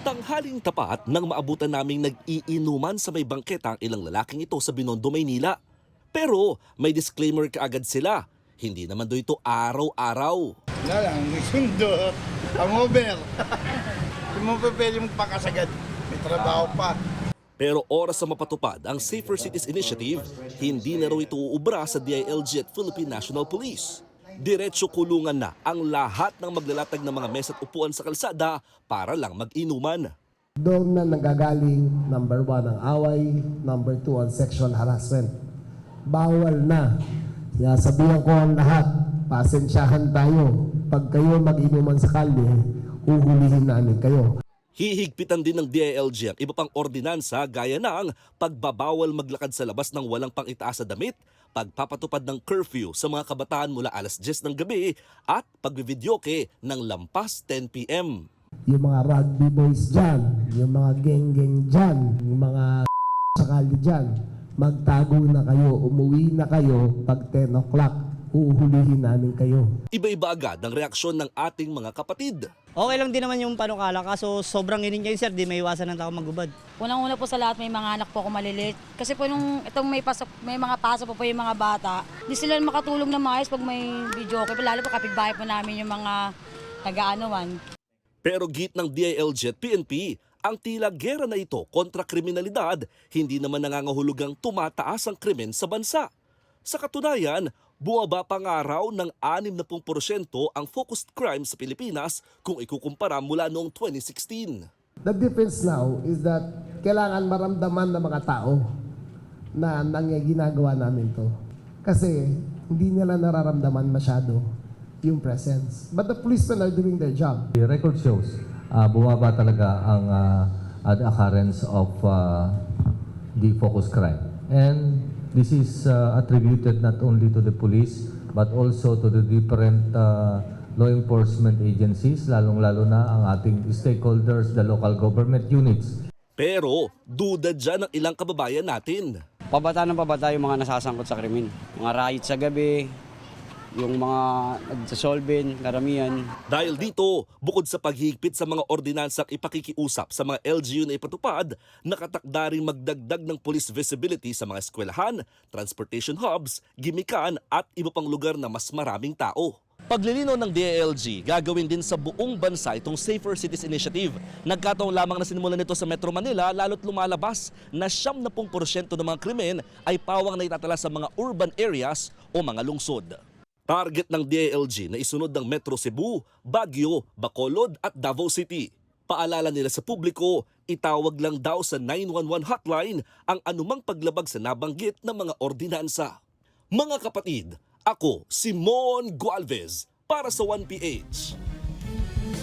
Tanghaling tapat nang maabutan naming nag-iinuman sa may bangketa ang ilang lalaking ito sa Binondo, Maynila. Pero may disclaimer kaagad sila. Hindi naman do ito araw-araw. Wala lang, may sundo. Ang over. Hindi mo pa pwede magpakasagad. May trabaho pa. Pero oras sa mapatupad ang Safer Cities Initiative, hindi na raw ito uubra sa DILG at Philippine National Police. Diretso kulungan na ang lahat ng maglalatag ng mga mesa at upuan sa kalsada para lang mag-inuman. Doon na nanggagaling, number 1 ang away, number 2 ang sexual harassment. Bawal na. Kaya sabihan ko ang lahat, pasensyahan tayo. Pag kayo mag-inuman sa kalye, huhulihin namin kayo. Hihigpitan din ng DILG ang iba pang ordinansa gaya ng pagbabawal maglakad sa labas ng walang pangitaas sa damit, pagpapatupad ng curfew sa mga kabataan mula alas 10 ng gabi at pagbividyoke ng lampas 10 p.m. Yung mga rugby boys dyan, yung mga geng-geng dyan, yung mga sakali dyan, magtago na kayo, umuwi na kayo pag 10 o'clock, huhulihin namin kayo. Iba-iba agad ang reaksyon ng ating mga kapatid. Okay lang din naman yung panukala, kaso sobrang inin kayo sir, di may iwasan ng tao magubad. Unang-una po sa lahat, may mga anak po ako maliliit. Kasi po nung itong may mga pasok po yung mga bata, di sila makatulong na maayos pag may video okay. Lalo po kapitbahay po namin yung mga taga-anuan. Pero git ng DILG at PNP, ang tila gera na ito kontra kriminalidad, hindi naman nangangahulugang tumataas ang krimen sa bansa. Sa katunayan, bumaba pa nga raw ng 60% ang focused crime sa Pilipinas kung ikukumpara mula noong 2016. The difference now is that kailangan maramdaman ng mga tao na ginagawa namin to. Kasi hindi nila nararamdaman masyado yung presence. But the policemen are doing their job. The record shows bumaba talaga ang the occurrence of the focused crime. And this is attributed not only to the police but also to the different law enforcement agencies, lalong-lalo na ang ating stakeholders, the local government units. Pero duda dyan ang ilang kababayan natin. Pabata ng pabata yung mga nasasangkot sa krimen. Mga riot sa gabi, yung mga nagsasolvent, karamihan. Dahil dito, bukod sa paghihigpit sa mga ordinansang ipakikiusap sa mga LGU na ipatupad, nakatakda ring magdagdag ng police visibility sa mga eskwelahan, transportation hubs, gimikan at iba pang lugar na mas maraming tao. Paglilinaw ng DILG, gagawin din sa buong bansa itong Safer Cities Initiative. Nagkataon lamang na sinimulan nito sa Metro Manila, lalo't lumalabas na 70% ng mga krimen ay pawang na itatala sa mga urban areas o mga lungsod. Target ng DILG na isunod ng Metro Cebu, Baguio, Bacolod at Davao City. Paalala nila sa publiko, itawag lang daw sa 911 hotline ang anumang paglabag sa nabanggit na mga ordinansa. Mga kapatid, ako si Mon Gualvez para sa 1PH.